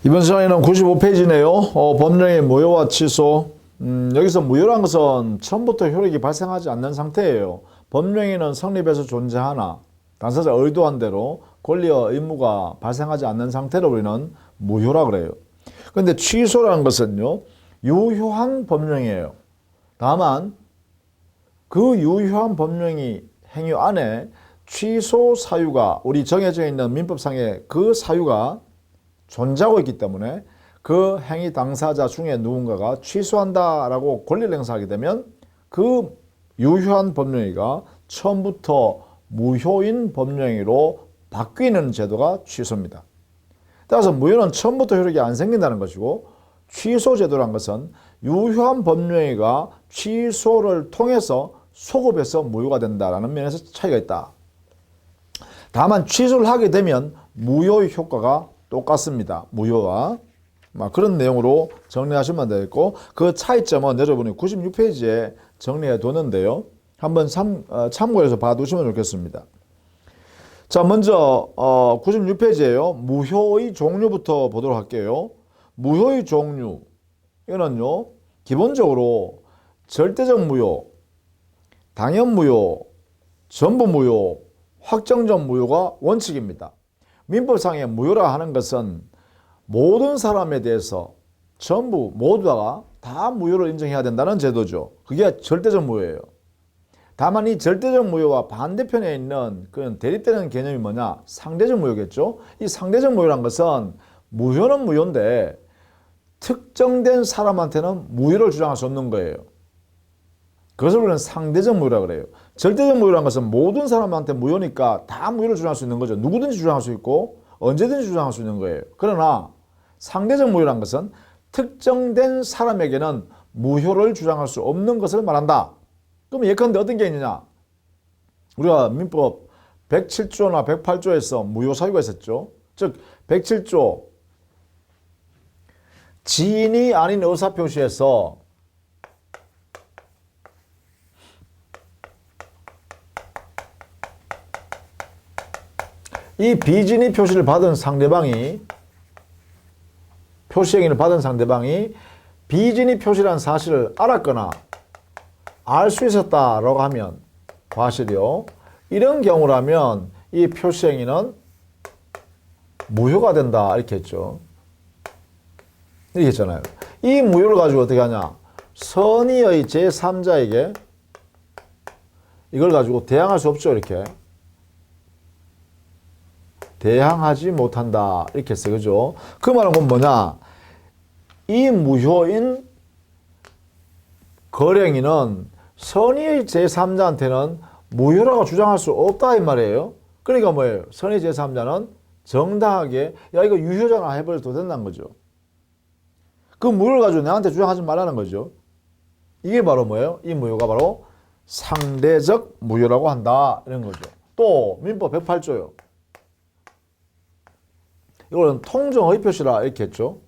이번 시간에는 95페이지네요. 법령의 무효와 취소. 여기서 무효란 것은 처음부터 효력이 발생하지 않는 상태예요. 법령에는 성립해서 존재하나 당사자 의도한 대로 권리와 의무가 발생하지 않는 상태를 우리는 무효라 그래요. 그런데 취소라는 것은요, 유효한 법령이에요. 다만 그 유효한 법령이 행위 안에 취소 사유가 우리 정해져 있는 민법상의 그 사유가 존재하고 있기 때문에 그 행위 당사자 중에 누군가가 취소한다라고 권리를 행사하게 되면 그 유효한 법령이가 처음부터 무효인 법령으로 바뀌는 제도가 취소입니다. 따라서 무효는 처음부터 효력이 안 생긴다는 것이고, 취소 제도란 것은 유효한 법령이가 취소를 통해서 소급해서 무효가 된다는 면에서 차이가 있다. 다만 취소를 하게 되면 무효의 효과가 똑같습니다. 무효와 그런 내용으로 정리하시면 되겠고, 그 차이점은 여러분이 96페이지에 정리해 두는데요. 한번 참고해서 봐두시면 좋겠습니다. 자, 먼저 96페이지에요. 무효의 종류부터 보도록 할게요. 무효의 종류, 이거는요, 기본적으로 절대적 무효, 당연 무효, 전부 무효, 확정적 무효가 원칙입니다. 민법상의 무효라 하는 것은 모든 사람에 대해서 전부 모두가 다 무효를 인정해야 된다는 제도죠. 그게 절대적 무효예요. 다만 이 절대적 무효와 반대편에 있는 그 대립되는 개념이 뭐냐? 상대적 무효겠죠. 이 상대적 무효란 것은 무효는 무효인데 특정된 사람한테는 무효를 주장할 수 없는 거예요. 그것을 우리는 상대적 무효라고 그래요. 절대적 무효라는 것은 모든 사람한테 무효니까 다 무효를 주장할 수 있는 거죠. 누구든지 주장할 수 있고 언제든지 주장할 수 있는 거예요. 그러나 상대적 무효라는 것은 특정된 사람에게는 무효를 주장할 수 없는 것을 말한다. 그럼 예컨대 어떤 게 있느냐? 우리가 민법 107조나 108조에서 무효 사유가 있었죠. 즉 107조 지인이 아닌 의사표시에서 이 비진의 표시를 받은 상대방이, 표시행위를 받은 상대방이 비진의 표시라는 사실을 알았거나 알 수 있었다라고 하면 과실이요. 이런 경우라면 이 표시행위는 무효가 된다 이렇게 했죠. 이렇게 했잖아요. 이 무효를 가지고 어떻게 하냐? 선의의 제3자에게 이걸 가지고 대항할 수 없죠. 이렇게. 대항하지 못한다 이렇게 했어요. 그죠? 그 말은 뭐냐? 이 무효인 거래행위는 선의의 제3자한테는 무효라고 주장할 수 없다 이 말이에요. 그러니까 뭐예요? 선의의 제3자는 정당하게 야 이거 유효잖아 해버려도 된다는 거죠. 그 무효를 가지고 나한테 주장하지 말라는 거죠. 이게 바로 뭐예요? 이 무효가 바로 상대적 무효라고 한다 이런 거죠. 또 민법 108조요. 이거는 통정허위 표시라 이렇게 했죠.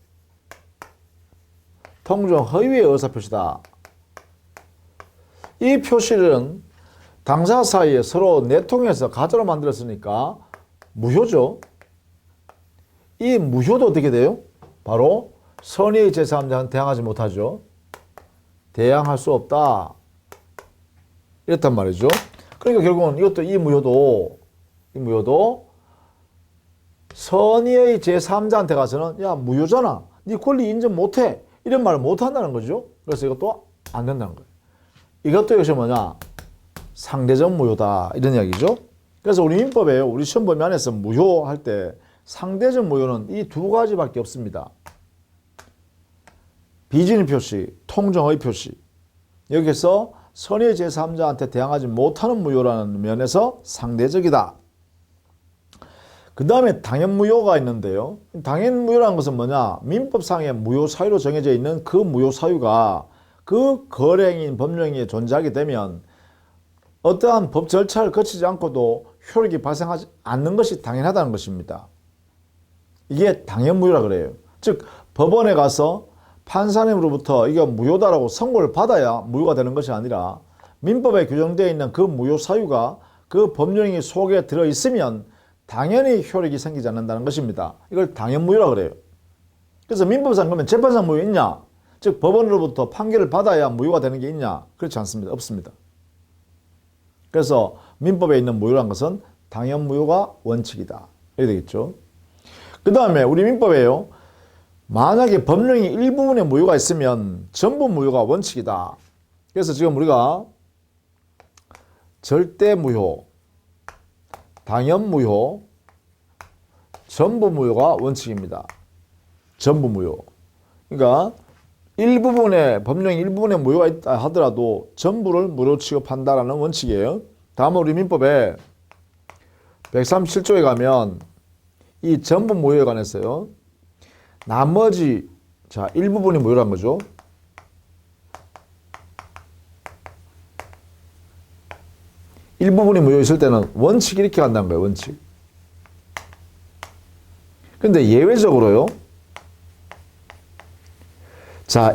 통정허위의 의사표시다. 이 표시는 당사 사이에 서로 내통해서 가짜로 만들었으니까 무효죠. 이 무효도 어떻게 돼요? 바로 선의의 제3자는 대항하지 못하죠. 대항할 수 없다. 이렇단 말이죠. 그러니까 결국은 이것도 이 무효도 선의의 제3자한테 가서는 야 무효잖아. 네 권리 인정 못해. 이런 말을 못한다는 거죠. 그래서 이것도 안 된다는 거예요. 이것도 역시 뭐냐? 상대적 무효다. 이런 이야기죠. 그래서 우리 민법에 우리 시험 범위 안에서 무효할 때 상대적 무효는 이 두 가지밖에 없습니다. 비진의 표시, 통정의 표시. 여기서 선의의 제3자한테 대항하지 못하는 무효라는 면에서 상대적이다. 그 다음에 당연무효가 있는데요. 당연무효라는 것은 뭐냐? 민법상의 무효 사유로 정해져 있는 그 무효 사유가 그 거래행위인 법령에 존재하게 되면 어떠한 법 절차를 거치지 않고도 효력이 발생하지 않는 것이 당연하다는 것입니다. 이게 당연무효라 그래요. 즉 법원에 가서 판사님으로부터 이게 무효다라고 선고를 받아야 무효가 되는 것이 아니라 민법에 규정되어 있는 그 무효 사유가 그 법령이 속에 들어있으면 당연히 효력이 생기지 않는다는 것입니다. 이걸 당연무효라 그래요. 그래서 민법상 그러면 재판상 무효 있냐? 즉 법원으로부터 판결을 받아야 무효가 되는 게 있냐? 그렇지 않습니다. 없습니다. 그래서 민법에 있는 무효란 것은 당연 무효가 원칙이다. 이렇게 되겠죠. 그 다음에 우리 민법에요. 만약에 법령이 일부분의 무효가 있으면 전부 무효가 원칙이다. 그래서 지금 우리가 절대 무효, 당연 무효, 전부 무효가 원칙입니다. 전부 무효. 그러니까 법령이 일부분에 무효가 있다 하더라도 전부를 무효 취급한다라는 원칙이에요. 다음은 우리 민법에 137조에 가면 이 전부 무효에 관해서요. 나머지 일부분이 무효란 거죠. 일부분이 무효 있을 때는 원칙이 이렇게 간다는 거예요. 원칙. 근데 예외적으로요.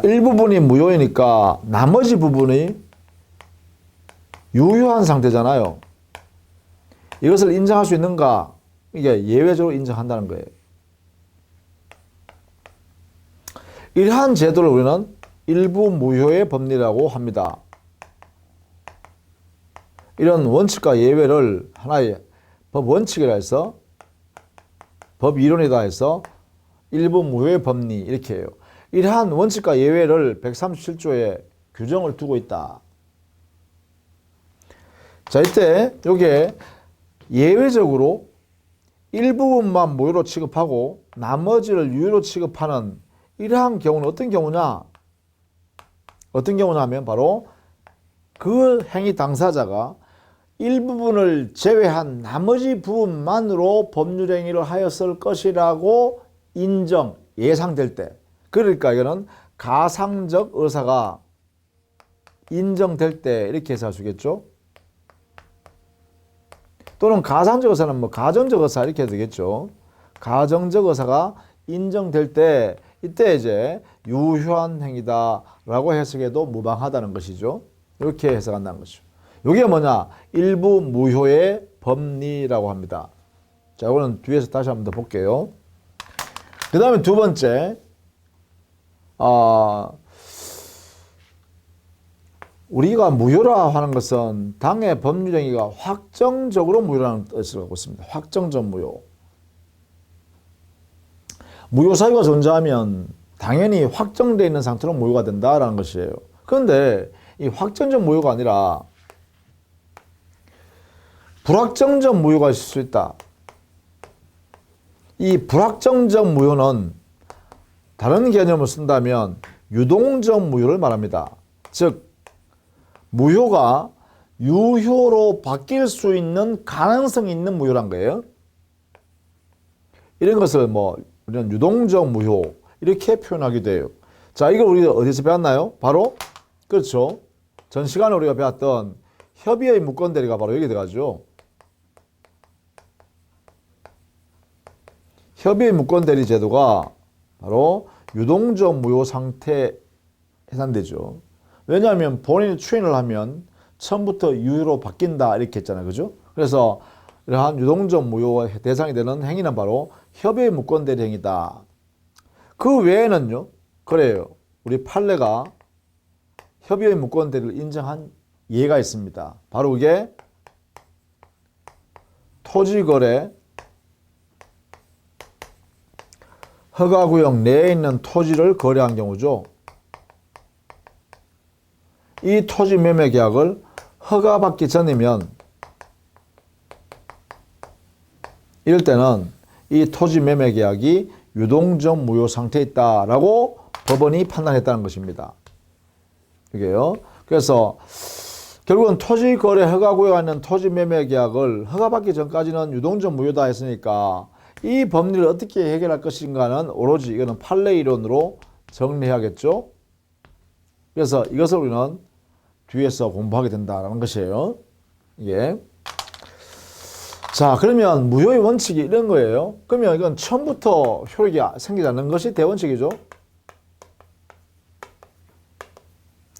일부분이 무효이니까 나머지 부분이 유효한 상태잖아요. 이것을 인정할 수 있는가? 이게 예외적으로 인정한다는 거예요. 이러한 제도를 우리는 일부 무효의 법리라고 합니다. 이런 원칙과 예외를 하나의 법 원칙이라 해서 법 이론이다 해서 일부 무효의 법리 이렇게 해요. 이러한 원칙과 예외를 137조에 규정을 두고 있다. 이때 요게 예외적으로 일부분만 무효로 취급하고 나머지를 유효로 취급하는 이러한 경우는 어떤 경우냐? 어떤 경우냐 하면 바로 그 행위 당사자가 일부분을 제외한 나머지 부분만으로 법률행위를 하였을 것이라고 예상될 때, 그러니까 이거는 가상적 의사가 인정될 때 이렇게 해서 할 수 있겠죠. 또는 가상적 의사는 가정적 의사 이렇게 해도 되겠죠. 가정적 의사가 인정될 때 이때 이제 유효한 행위다라고 해석해도 무방하다는 것이죠. 이렇게 해석한다는 것이죠. 이게 뭐냐? 일부 무효의 법리라고 합니다. 이거는 뒤에서 다시 한번 더 볼게요. 그 다음에 두 번째, 우리가 무효라 하는 것은 당의 법률행위가 확정적으로 무효라는 뜻을 갖고 있습니다. 확정적 무효. 무효 사유가 존재하면 당연히 확정되어 있는 상태로 무효가 된다라는 것이에요. 그런데 이 확정적 무효가 아니라 불확정적 무효가 있을 수 있다. 이 불확정적 무효는 다른 개념을 쓴다면 유동적 무효를 말합니다. 즉 무효가 유효로 바뀔 수 있는 가능성이 있는 무효란 거예요. 이런 것을 우리는 유동적 무효 이렇게 표현하기도 해요. 이걸 우리가 어디서 배웠나요? 바로 그렇죠. 전 시간에 우리가 배웠던 협의의 무권 대리가 바로 여기 들어가죠. 협의의 무권 대리 제도가 바로 유동적 무효 상태에 해당되죠. 왜냐하면 본인이 추인을 하면 처음부터 유효로 바뀐다 이렇게 했잖아요. 그죠? 그래서 이러한 유동적 무효의 대상이 되는 행위는 바로 협의의 무권 대리 행위다. 그 외에는요. 그래요. 우리 판례가 협의의 무권 대리를 인정한 예가 있습니다. 바로 그게 토지거래 허가구역 내에 있는 토지를 거래한 경우죠. 이 토지 매매 계약을 허가받기 전이면 이럴 때는 이 토지 매매 계약이 유동적 무효 상태에 있다라고 법원이 판단했다는 것입니다. 이게요. 그래서 결국은 토지 거래 허가구역에 있는 토지 매매 계약을 허가받기 전까지는 유동적 무효다 했으니까 이 법리를 어떻게 해결할 것인가는 오로지 이거는 판례 이론으로 정리해야겠죠. 그래서 이것을 우리는 뒤에서 공부하게 된다라는 것이에요. 이게. 그러면 무효의 원칙이 이런 거예요. 그러면 이건 처음부터 효력이 생기지 않는 것이 대원칙이죠.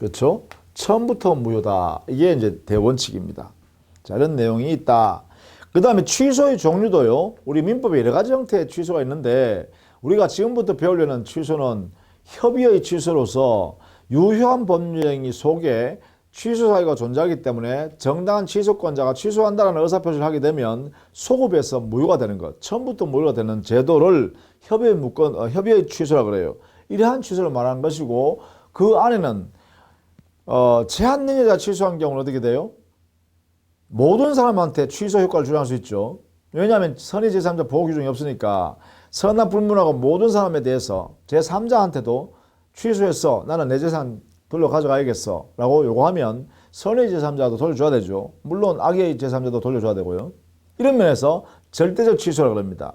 그렇죠? 처음부터 무효다. 이게 이제 대원칙입니다. 이런 내용이 있다. 그 다음에 취소의 종류도요. 우리 민법에 여러 가지 형태의 취소가 있는데 우리가 지금부터 배우려는 취소는 협의의 취소로서 유효한 법률행위 속에 취소 사유가 존재하기 때문에 정당한 취소권자가 취소한다는 의사표시를 하게 되면 소급해서 무효가 되는 것, 처음부터 무효가 되는 제도를 협의의 취소라 그래요. 이러한 취소를 말하는 것이고, 그 안에는 제한 능력자 취소한 경우는 어떻게 돼요? 모든 사람한테 취소 효과를 주장할 수 있죠. 왜냐하면 선의 제3자 보호 규정이 없으니까 선악 불문하고 모든 사람에 대해서 제3자한테도 취소했어, 나는 내 재산 돌려 가져가야겠어 라고 요구하면 선의 제3자도 돌려줘야 되죠. 물론 악의 제3자도 돌려줘야 되고요. 이런 면에서 절대적 취소라고 합니다.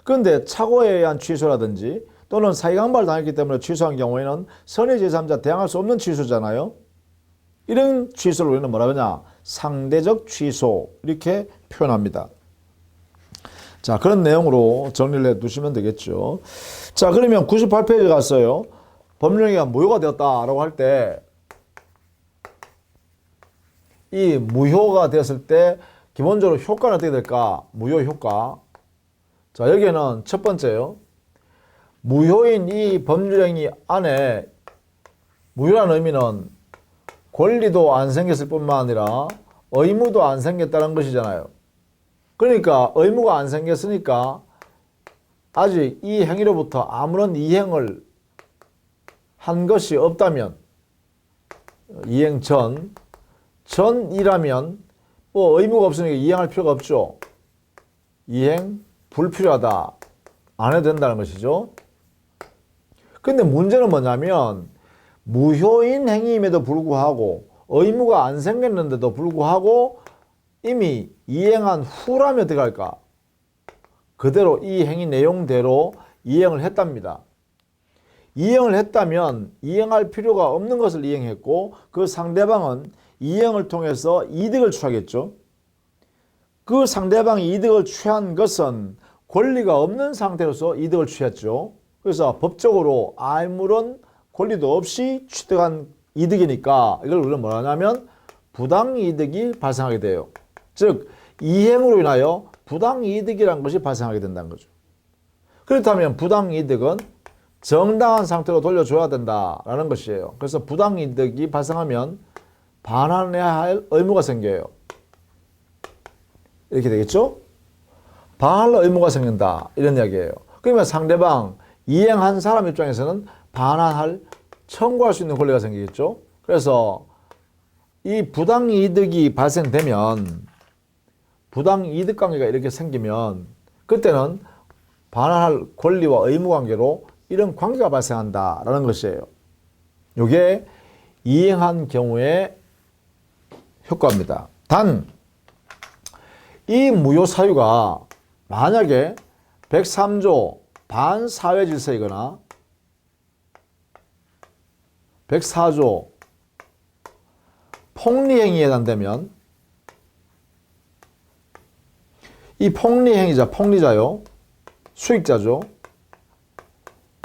그런데 착오에 의한 취소라든지 또는 사기강박을 당했기 때문에 취소한 경우에는 선의 제3자 대항할 수 없는 취소잖아요. 이런 취소를 우리는 뭐라 그러냐? 상대적 취소, 이렇게 표현합니다. 자, 그런 내용으로 정리를 해 두시면 되겠죠. 자, 그러면 98페이지 갔어요. 법률행위가 무효가 되었다라고 할 때, 이 무효가 되었을 때 기본적으로 효과는 어떻게 될까? 무효 효과. 자, 여기에는 첫 번째요. 무효인 이 법률행위 안에, 무효라는 의미는 권리도 안 생겼을 뿐만 아니라 의무도 안 생겼다는 것이잖아요. 그러니까 의무가 안 생겼으니까 아직 이 행위로부터 아무런 이행을 한 것이 없다면, 이행 전이라면 뭐 의무가 없으니까 이행할 필요가 없죠. 이행 불필요하다, 안 해도 된다는 것이죠. 근데 문제는 뭐냐면 무효인 행위임에도 불구하고 의무가 안 생겼는데도 불구하고 이미 이행한 후라면 어떻게 할까? 그대로 이 행위 내용대로 이행을 했답니다. 이행을 했다면 이행할 필요가 없는 것을 이행했고, 그 상대방은 이행을 통해서 이득을 취하겠죠. 그 상대방이 이득을 취한 것은 권리가 없는 상태로서 이득을 취했죠. 그래서 법적으로 아무런 권리도 없이 취득한 이득이니까 이걸 우리는 뭐라 하냐면 부당이득이 발생하게 돼요. 즉 이행으로 인하여 부당이득이라는 것이 발생하게 된다는 거죠. 그렇다면 부당이득은 정당한 상태로 돌려줘야 된다라는 것이에요. 그래서 부당이득이 발생하면 반환해야 할 의무가 생겨요. 이렇게 되겠죠? 반환할 의무가 생긴다, 이런 이야기예요. 그러면 상대방 이행한 사람 입장에서는 반환할, 청구할 수 있는 권리가 생기겠죠. 그래서 이 부당이득이 발생되면, 부당이득 관계가 이렇게 생기면 그때는 반환할 권리와 의무 관계로 이런 관계가 발생한다라는 것이에요. 이게 이행한 경우의 효과입니다. 단, 이 무효 사유가 만약에 103조 반사회질서이거나 104조 폭리행위에 해당되면, 이 폭리행위자, 폭리자요, 수익자죠.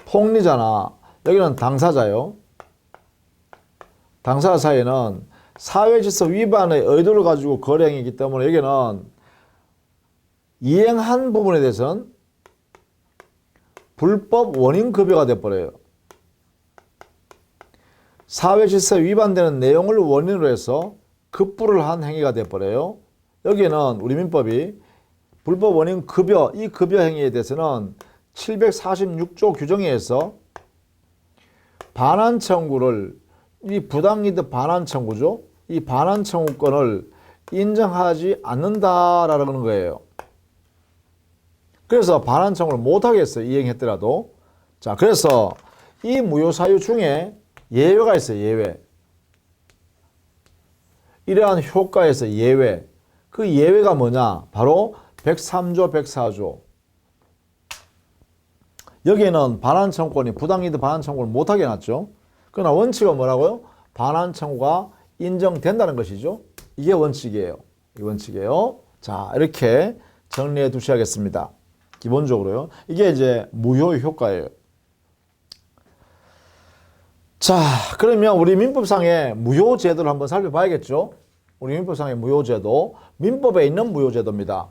폭리자나 여기는 당사자요. 당사자 사이에는 사회질서 위반의 의도를 가지고 거래행위이기 때문에 여기는 이행한 부분에 대해서는 불법 원인급여가 돼버려요. 사회질서 위반되는 내용을 원인으로 해서 급부를 한 행위가 돼버려요. 여기에는 우리 민법이 불법 원인 급여, 이 급여 행위에 대해서는 746조 규정에 의해서 반환 청구를, 이 부당이득 반환 청구죠. 이 반환 청구권을 인정하지 않는다라는 거예요. 그래서 반환 청구를 못하게 했어요. 이행했더라도. 자, 그래서 이 무효 사유 중에 예외가 있어요. 예외. 이러한 효과에서 예외. 그 예외가 뭐냐? 바로 103조, 104조. 여기에는 반환 청구권이 부당이득 반환 청구를 못하게 해놨죠. 그러나 원칙은 뭐라고요? 반환 청구가 인정된다는 것이죠. 이게 원칙이에요. 이 원칙이에요. 자, 이렇게 정리해 두셔야겠습니다. 기본적으로요. 이게 이제 무효 효과예요. 자, 그러면 우리 민법상의 무효제도를 한번 살펴봐야겠죠. 우리 민법상의 무효제도, 민법에 있는 무효제도입니다.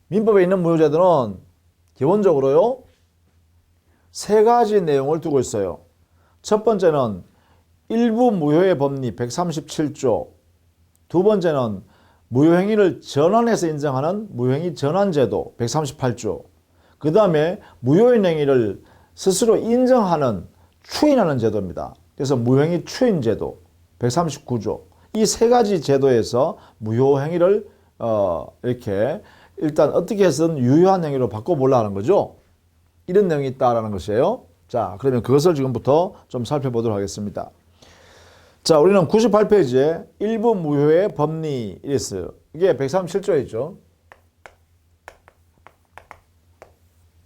민법에 있는 무효제도는 기본적으로요, 세 가지 내용을 두고 있어요. 첫 번째는 일부 무효의 법리 137조, 두 번째는 무효행위를 전환해서 인정하는 무효행위 전환제도 138조, 그 다음에 무효인 행위를 스스로 인정하는 추인하는 제도입니다. 그래서 무효행위 추인제도 139조, 이 세 가지 제도에서 무효행위를 이렇게 일단 어떻게 해서든 유효한 행위로 바꿔보려는 거죠. 이런 내용이 있다라는 것이에요. 자, 그러면 그것을 지금부터 좀 살펴보도록 하겠습니다. 자, 우리는 98페이지에 일부 무효의 법리 있어요. 이게 137조에 있죠.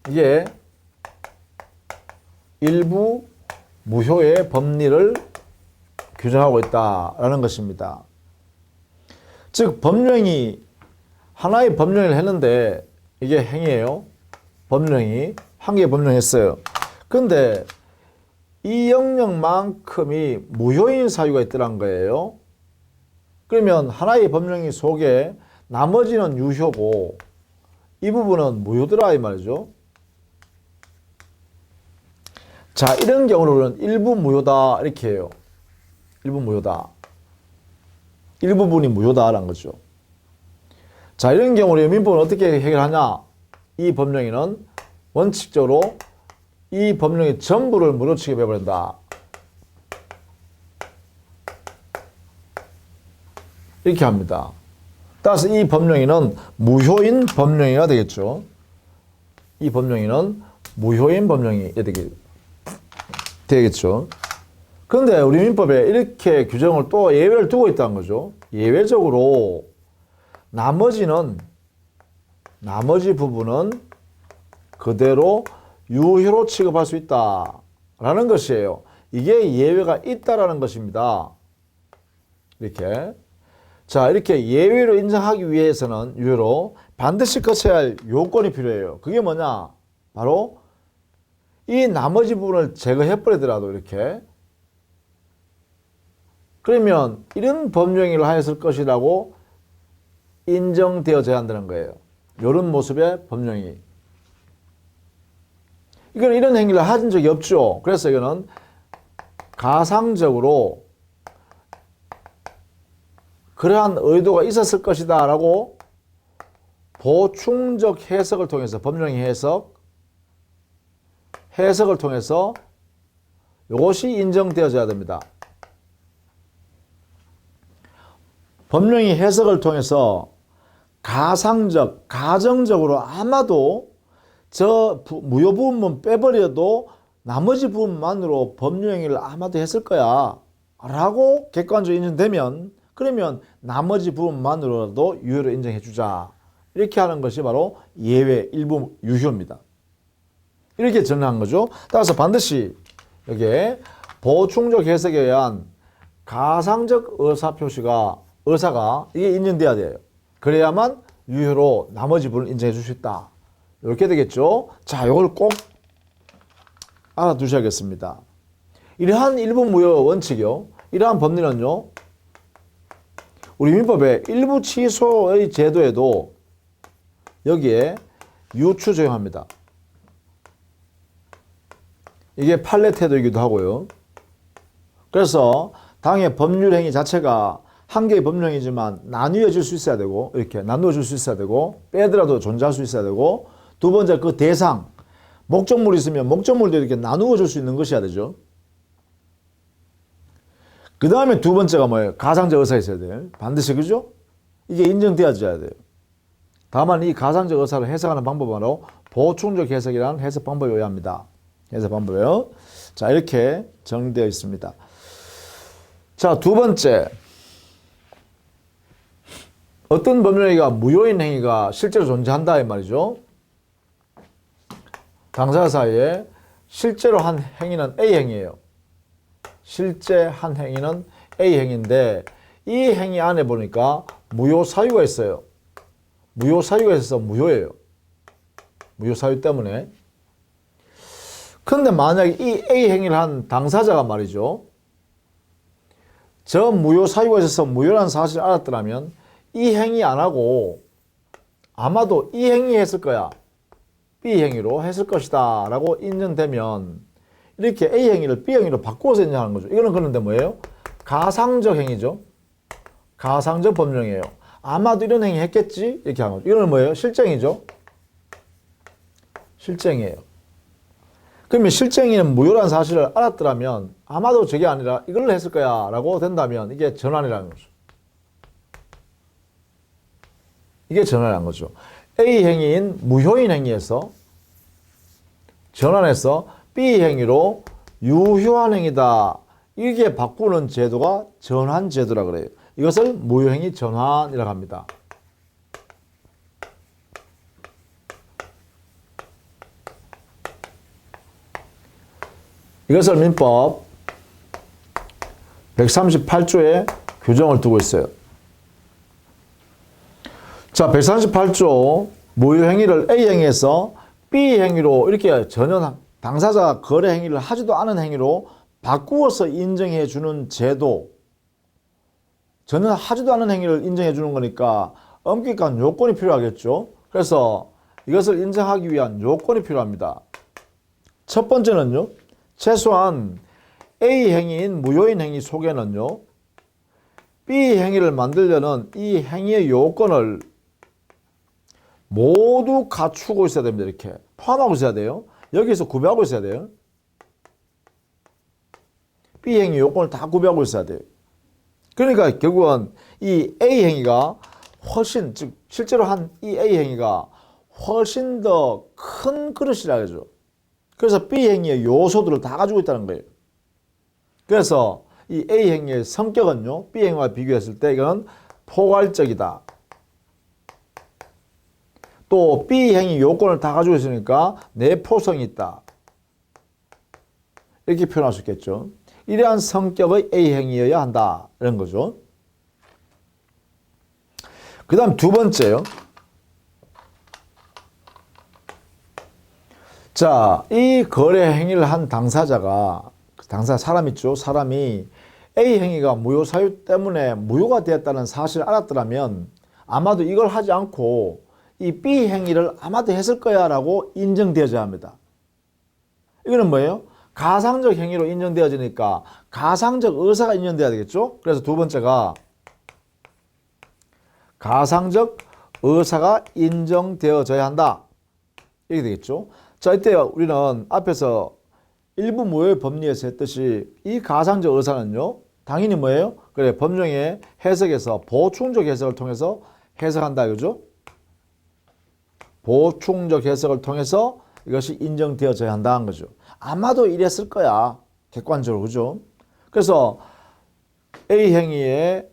이게 일부 무효의 법리를 규정하고 있다라는 것입니다. 즉, 법령이 하나의 법령을 했는데 이게 행위예요. 법령이 한 개의 법령을 했어요. 근데 이 영역만큼이 무효인 사유가 있더란 거예요. 그러면 하나의 법령이 속에 나머지는 유효고 이 부분은 무효더라 이 말이죠. 자, 이런 경우로는 일부 무효다 이렇게 해요. 일부 무효다. 일부분이 무효다라는 거죠. 자, 이런 경우에 민법은 어떻게 해결하냐? 이 법령에는 원칙적으로 이 법령의 전부를 무효 취급해버린다. 이렇게 합니다. 따라서 이 법령에는 무효인 법령이가 되겠죠. 이 법령에는 무효인 법령이 되겠죠. 그런데 우리 민법에 이렇게 규정을 또 예외를 두고 있다는 거죠. 예외적으로 나머지 부분은 그대로 유효로 취급할 수 있다라는 것이에요. 이게 예외가 있다라는 것입니다. 이렇게. 자, 이렇게 예외로 인정하기 위해서는 유효로 반드시 거쳐야 할 요건이 필요해요. 그게 뭐냐? 바로 이 나머지 부분을 제거해버리더라도 이렇게. 그러면 이런 법령을 하였을 것이라고 인정되어져야 한다는 거예요. 이런 모습의 법령이. 이건 이런 행위를 한 적이 없죠. 그래서 이거는 가상적으로 그러한 의도가 있었을 것이다 라고 보충적 해석을 통해서 법령의 해석을 통해서 이것이 인정되어져야 됩니다. 법령의 해석을 통해서 가정적으로 아마도 저 무효 부분만 빼버려도 나머지 부분만으로 법령행위를 아마도 했을 거야 라고 객관적으로 인정되면 그러면 나머지 부분만으로도 유효로 인정해 주자. 이렇게 하는 것이 바로 예외 일부 유효입니다. 이렇게 정리한 거죠. 따라서 반드시 여기에 보충적 해석에 의한 가상적 의사가 이게 인정돼야 돼요. 그래야만 유효로 나머지 부분을 인정해 줄 수 있다. 이렇게 되겠죠. 자, 이걸 꼭 알아두셔야겠습니다. 이러한 일부 무효 원칙이요. 이러한 법리는요. 우리 민법의 일부 취소의 제도에도 여기에 유추 적용합니다. 이게 판례 태도이기도 하고요. 그래서 당의 법률 행위 자체가 한 개의 법령이지만 나뉘어질 수 있어야 되고 이렇게 나누어질 수 있어야 되고 빼더라도 존재할 수 있어야 되고 두 번째 그 대상 목적물이 있으면 목적물도 이렇게 나누어질 수 있는 것이어야 되죠. 그 다음에 두 번째가 뭐예요? 가상적 의사가 있어야 돼요. 반드시 그죠? 이게 인정되어져야 돼요. 다만 이 가상적 의사를 해석하는 방법은 바로 보충적 해석이라는 해석 방법에 의합니다. 해석 방법이에요. 자, 이렇게 정리되어 있습니다. 자, 두 번째. 어떤 법령행위가 무효인 행위가 실제로 존재한다 이 말이죠. 당사자 사이에 실제로 한 행위는 A 행위예요. 실제 한 행위는 A 행위인데 이 행위 안에 보니까 무효 사유가 있어요. 무효 사유가 있어서 무효예요. 무효 사유 때문에. 그런데 만약에 이 A 행위를 한 당사자가 말이죠. 저 무효 사유가 있어서 무효라는 사실을 알았더라면 이 행위 안 하고 아마도 이 행위 했을 거야. B 행위로 했을 것이다 라고 인정되면 이렇게 A 행위를 B 행위로 바꾸어서 인정하는 거죠. 이거는 그런데 뭐예요? 가상적 행위죠. 가상적 법령이에요. 아마도 이런 행위 했겠지? 이렇게 하는 거죠. 이거는 뭐예요? 실쟁이죠. 실쟁이에요. 그러면 실쟁이는 무효라는 사실을 알았더라면 아마도 저게 아니라 이걸 했을 거야 라고 된다면 이게 전환이라는 거죠. 이게 전환이라는 거죠. A 행위인 무효인 행위에서 전환해서 B 행위로 유효한 행위다. 이게 바꾸는 제도가 전환 제도라 그래요. 이것을 무효행위 전환이라고 합니다. 이것을 민법 138조에 규정을 두고 있어요. 자, 138조 무효행위를 A행위에서 B행위로 이렇게 전혀 당사자가 거래 행위를 하지도 않은 행위로 바꾸어서 인정해 주는 제도, 전혀 하지도 않은 행위를 인정해 주는 거니까 엄격한 요건이 필요하겠죠. 그래서 이것을 인정하기 위한 요건이 필요합니다. 첫 번째는요, 최소한 A 행위인 무효인 행위 속에는요, B 행위를 만들려는 이 행위의 요건을 모두 갖추고 있어야 됩니다. 이렇게 포함하고 있어야 돼요. 여기서 구비하고 있어야 돼요. B 행위 요건을 다 구비하고 있어야 돼요. 그러니까 결국은 이 A 행위가 훨씬, 즉 실제로 한 이 A 행위가 훨씬 더 큰 그릇이라 그러죠. 그래서 B 행위의 요소들을 다 가지고 있다는 거예요. 그래서 이 A 행위의 성격은요, B 행위와 비교했을 때 이건 포괄적이다. 또 B 행위 요건을 다 가지고 있으니까 내포성이 있다. 이렇게 표현할 수 있겠죠. 이러한 성격의 A 행위여야 한다. 이런 거죠. 그 다음 두 번째요. 자, 이 거래 행위를 한 당사자가, 사람 있죠. 사람이 A 행위가 무효 사유 때문에 무효가 되었다는 사실을 알았더라면 아마도 이걸 하지 않고 이 B 행위를 아마도 했을 거야 라고 인정되어져야 합니다. 이거는 뭐예요? 가상적 행위로 인정되어지니까 가상적 의사가 인정돼야 되겠죠? 그래서 두 번째가 가상적 의사가 인정되어져야 한다. 이렇게 되겠죠? 자, 이때 우리는 앞에서 일부 무효의 법리에서 했듯이 이 가상적 의사는요, 당연히 뭐예요? 그래, 법령의 해석에서 보충적 해석을 통해서 해석한다. 그죠? 보충적 해석을 통해서 이것이 인정되어져야 한다는 거죠. 아마도 이랬을 거야. 객관적으로. 그죠? 그래서 A 행위의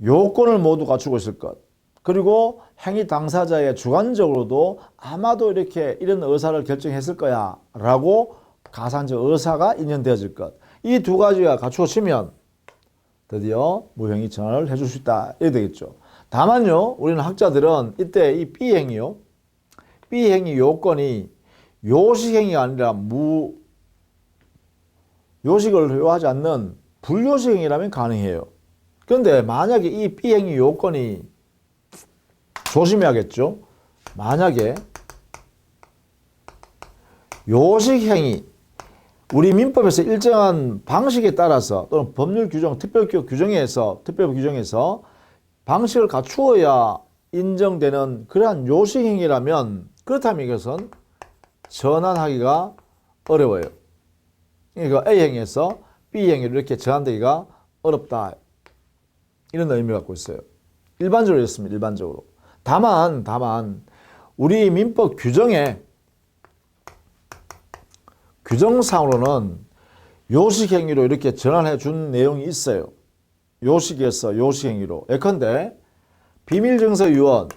요건을 모두 갖추고 있을 것. 그리고 행위 당사자의 주관적으로도 아마도 이렇게 이런 의사를 결정했을 거야. 라고 가상적 의사가 인정되어질 것. 이 두 가지가 갖추어지면 드디어 무효행위 전환을 해줄 수 있다. 이렇게 되겠죠. 다만요, 우리는 학자들은 이때 이 B 행위요. B 행위 요건이 요식 행위가 아니라 요식을 요하지 않는 불요식 행위라면 가능해요. 그런데 만약에 이 B 행위 요건이 조심해야겠죠. 만약에 요식 행위, 우리 민법에서 일정한 방식에 따라서 또는 법률 규정, 특별법 규정에서 방식을 갖추어야 인정되는 그러한 요식 행위라면 그렇다면 이것은 전환하기가 어려워요. 그러니까 A 행위에서 B 행위로 이렇게 전환되기가 어렵다. 이런 의미를 갖고 있어요. 일반적으로 이렇습니다. 일반적으로. 다만 우리 민법 규정상으로는 요식 행위로 이렇게 전환해 준 내용이 있어요. 요식에서 요식 행위로. 예컨대 비밀증서 유언.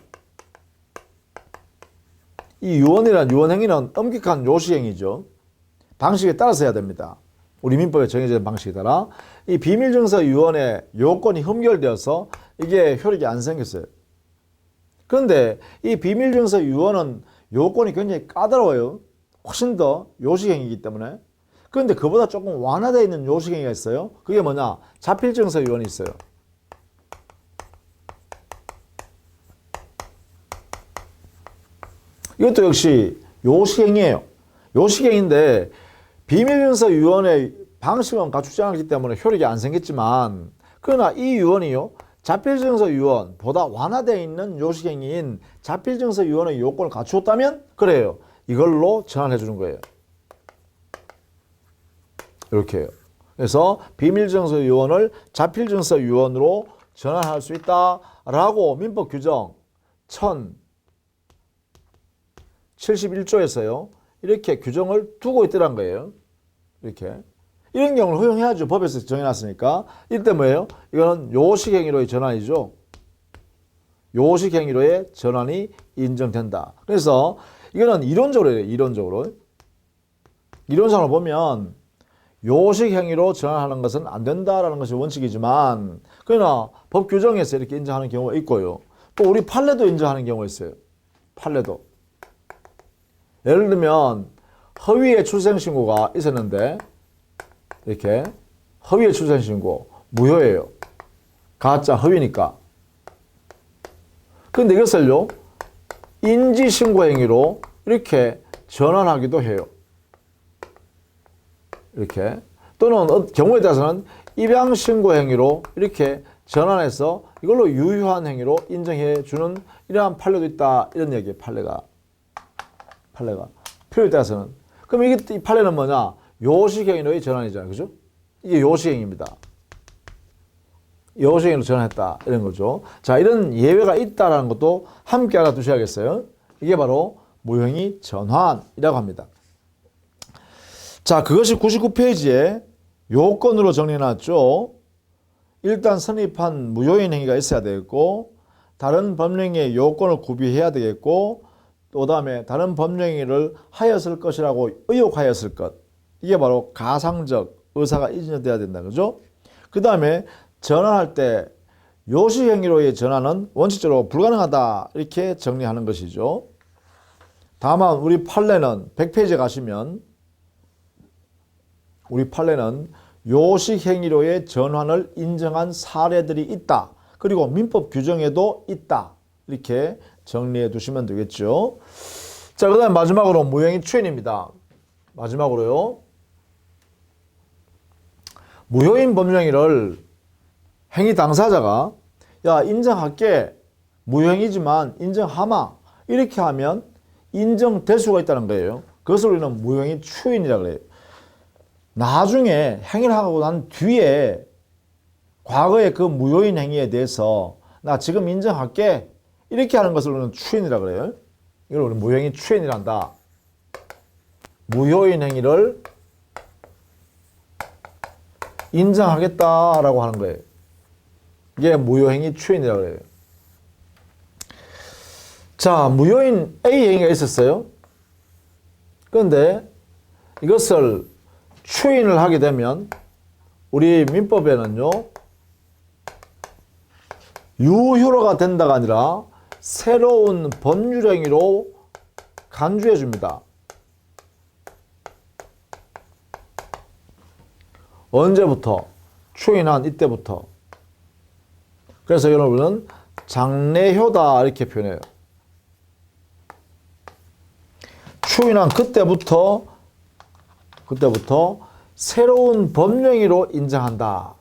이 유언이란 유언행위는 엄격한 요식행위죠. 방식에 따라서 해야 됩니다. 우리 민법에 정해진 방식에 따라 이 비밀증서 유언의 요건이 흠결되어서 이게 효력이 안 생겼어요. 그런데 이 비밀증서 유언은 요건이 굉장히 까다로워요. 훨씬 더 요식행위이기 때문에. 그런데 그보다 조금 완화되어 있는 요식행위가 있어요. 그게 뭐냐? 자필증서 유언이 있어요. 이것도 역시 요식행위예요. 요식행위인데 비밀증서 유언의 방식은 갖추지 않았기 때문에 효력이 안 생겼지만, 그러나 이 유언이요, 자필증서 유언보다 완화되어 있는 요식행위인 자필증서 유언의 요건을 갖추었다면 그래요. 이걸로 전환해 주는 거예요. 이렇게 해요. 그래서 비밀증서 유언을 자필증서 유언으로 전환할 수 있다라고 민법 규정 1071조에서요. 이렇게 규정을 두고 있더란 거예요. 이렇게. 이런 경우를 허용해야죠. 법에서 정해놨으니까. 이때 뭐예요? 이거는 요식행위로의 전환이죠. 요식행위로의 전환이 인정된다. 그래서 이거는 이론적으로 해요. 이론적으로. 이론상으로 보면 요식행위로 전환하는 것은 안 된다라는 것이 원칙이지만, 그러나 법 규정에서 이렇게 인정하는 경우가 있고요. 또 우리 판례도 인정하는 경우가 있어요. 판례도. 예를 들면 허위의 출생신고가 있었는데, 이렇게 허위의 출생신고 무효예요. 가짜 허위니까. 근데 이것을요, 인지신고행위로 이렇게 전환하기도 해요. 이렇게. 또는 경우에 따라서는 입양신고행위로 이렇게 전환해서 이걸로 유효한 행위로 인정해 주는 이러한 판례도 있다. 이런 얘기예요. 판례가. 필요에 따라서는. 그럼 이 판례는 뭐냐? 요식행위로의 전환이잖아요. 그죠? 이게 요식행위입니다. 요식행위로 전환했다. 이런 거죠. 자, 이런 예외가 있다라는 것도 함께 알아두셔야겠어요. 이게 바로 무효행위 전환이라고 합니다. 자, 그것이 99페이지에 요건으로 정리해놨죠. 일단 성립한 무효인 행위가 있어야 되겠고, 다른 법령의 요건을 구비해야 되겠고, 또 다음에 다른 법령행위를 하였을 것이라고 의혹하였을 것. 이게 바로 가상적 의사가 인정돼야 된다. 그죠? 그 다음에 전환할 때 요식행위로의 전환은 원칙적으로 불가능하다. 이렇게 정리하는 것이죠. 다만 우리 판례는 100페이지에 가시면 우리 판례는 요식행위로의 전환을 인정한 사례들이 있다. 그리고 민법 규정에도 있다. 이렇게 정리해 두시면 되겠죠. 자, 그 다음에 마지막으로 무효행위 추인입니다. 마지막으로요. 무효인 법령행위를 행위 당사자가 야, 인정할게. 무효행위지만 인정하마. 이렇게 하면 인정될 수가 있다는 거예요. 그것을 우리는 무효행위 추인이라고 그래요. 나중에 행위를 하고 난 뒤에 과거의 그 무효인 행위에 대해서 나 지금 인정할게. 이렇게 하는 것을 우리는 추인이라고 그래요. 이걸 우리 무효행위 추인이란다. 무효인 행위를 인정하겠다라고 하는 거예요. 이게 무효행위 추인이라고 그래요. 자, 무효인 A 행위가 있었어요. 그런데 이것을 추인을 하게 되면 우리 민법에는요, 유효로가 된다가 아니라 새로운 법률행위로 간주해 줍니다. 언제부터? 추인한 이때부터. 그래서 여러분은 장래효다 이렇게 표현해요. 추인한 그때부터 새로운 법령행위로 인정한다.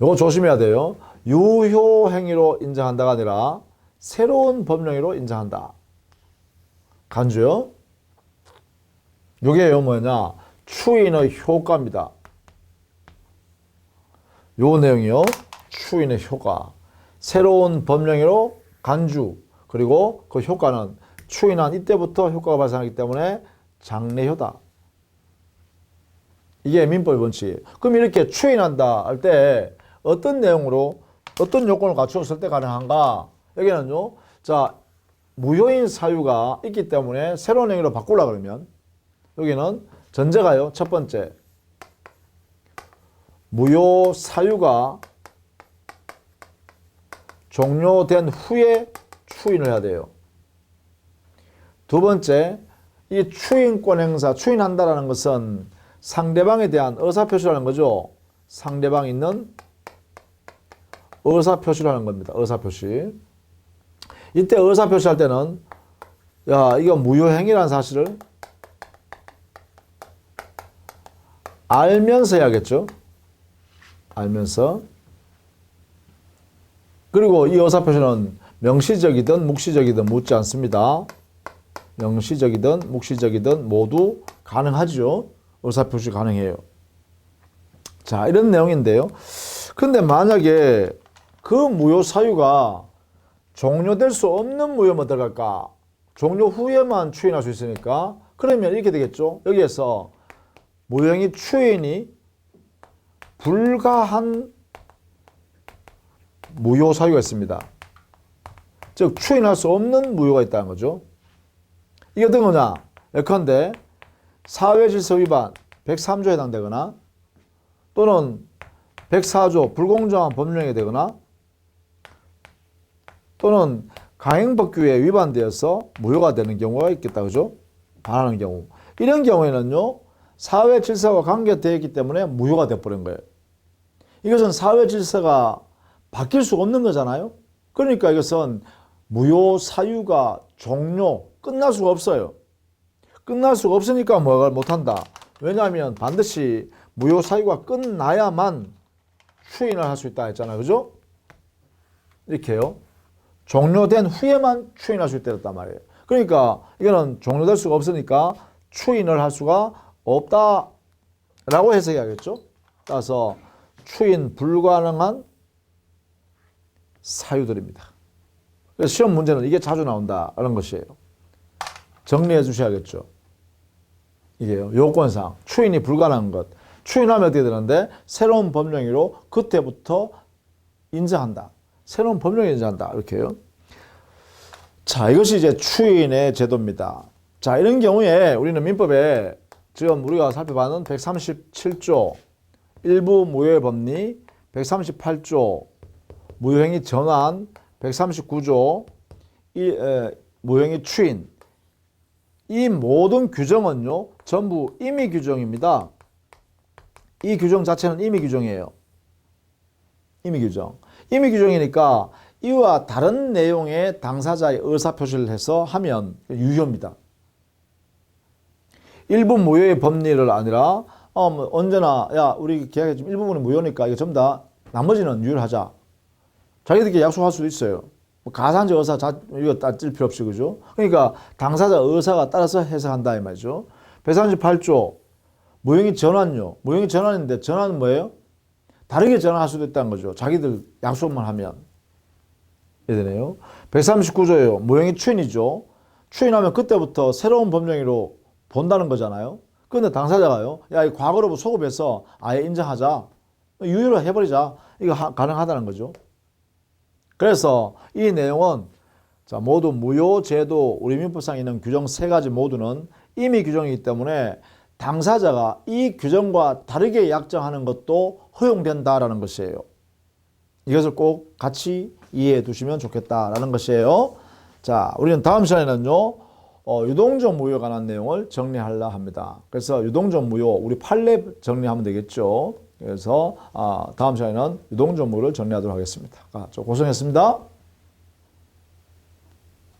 이거 조심해야 돼요. 유효행위로 인정한다가 아니라 새로운 법령행위로 인정한다. 간주요. 이게 뭐냐? 추인의 효과입니다. 요 내용이요. 추인의 효과. 새로운 법령행위로 간주. 그리고 그 효과는 추인한 이때부터 효과가 발생하기 때문에 장래효다. 이게 민법의 원칙이에요. 그럼 이렇게 추인한다 할 때 어떤 내용으로 어떤 요건을 갖추었을 때 가능한가? 여기는요. 자, 무효인 사유가 있기 때문에 새로운 행위로 바꾸려 그러면 여기는 전제가요. 첫 번째. 무효 사유가 종료된 후에 추인을 해야 돼요. 두 번째, 이 추인권 행사, 추인한다라는 것은 상대방에 대한 의사표시라는 거죠. 상대방이 있는 의사표시라는 겁니다. 의사표시. 이때 의사표시할 때는 야, 이거 무효행위라는 사실을 알면서 해야겠죠. 알면서. 그리고 이 의사표시는 명시적이든 묵시적이든 묻지 않습니다. 명시적이든 묵시적이든 모두 가능하죠. 의사표시 가능해요. 자, 이런 내용인데요. 근데 만약에 그 무효 사유가 종료될 수 없는 무효면 들어갈까? 종료 후에만 추인할 수 있으니까 그러면 이렇게 되겠죠. 여기에서 무효행위 추인이 불가한 무효 사유가 있습니다. 즉 추인할 수 없는 무효가 있다는 거죠. 이게 어떤 거냐? 예컨대 사회질서 위반 103조에 해당되거나 또는 104조 불공정한 법령이 되거나 또는 강행법규에 위반되어서 무효가 되는 경우가 있겠다. 그죠? 반하는 경우. 이런 경우에는요. 사회 질서와 관계되어 있기 때문에 무효가 되어버린 거예요. 이것은 사회 질서가 바뀔 수가 없는 거잖아요. 그러니까 이것은 무효 사유가 종료, 끝날 수가 없어요. 끝날 수가 없으니까 뭘 못한다. 왜냐하면 반드시 무효 사유가 끝나야만 추인을 할 수 있다 했잖아요. 그죠? 이렇게요. 종료된 후에만 추인할 수 있다 말이에요. 그러니까 이거는 종료될 수가 없으니까 추인을 할 수가 없다라고 해석해야겠죠. 따라서 추인 불가능한 사유들입니다. 그래서 시험 문제는 이게 자주 나온다라는 것이에요. 정리해 주셔야겠죠. 이게요. 요건상 추인이 불가능한 것. 추인하면 어떻게 되는데 새로운 법령으로 그때부터 인정한다. 새로운 법령을 인정한다. 이렇게요. 자, 이것이 이제 추인의 제도입니다. 자, 이런 경우에 우리는 민법에 지금 우리가 살펴봐는 137조 일부 무효의 법리, 138조 무효행위 전환, 139조 무효행위 추인, 이 모든 규정은요 전부 임의 규정입니다. 이 규정 자체는 임의 규정이에요. 임의 규정. 임의 규정이니까 이와 다른 내용의 당사자의 의사표시를 해서 하면 유효입니다. 일부 무효의 법리를 아니라 언제나 야 우리 계약에 지금 일부분이 무효니까 이거 전부 다 나머지는 유효를 하자. 자기들끼리 약속할 수도 있어요. 뭐 가산제 의사 이거 따질 필요 없이 그죠? 그러니까 당사자 의사가 따라서 해석한다 이 말이죠. 138조 무효행위 전환요. 무효행위 전환인데 전환은 뭐예요? 다르게 전환할 수도 있다는 거죠. 자기들 약속만 하면. 이해되네요. 139조예요. 무효행위 추인이죠. 추인하면 그때부터 새로운 법령으로 본다는 거잖아요. 그런데 당사자가요. 야, 이 과거로 소급해서 아예 인정하자. 유효로 해버리자. 이거 가능하다는 거죠. 그래서 이 내용은 자, 모두 무효 제도 우리 민법상에 있는 규정 세 가지 모두는 임의 규정이기 때문에 당사자가 이 규정과 다르게 약정하는 것도 허용된다라는 것이에요. 이것을 꼭 같이 이해해 두시면 좋겠다라는 것이에요. 자, 우리는 다음 시간에는요. 유동적 무효에 관한 내용을 정리하려 합니다. 그래서 유동적 무효 우리 판례 정리하면 되겠죠. 그래서 다음 시간에는 유동적 무효를 정리하도록 하겠습니다. 고생했습니다.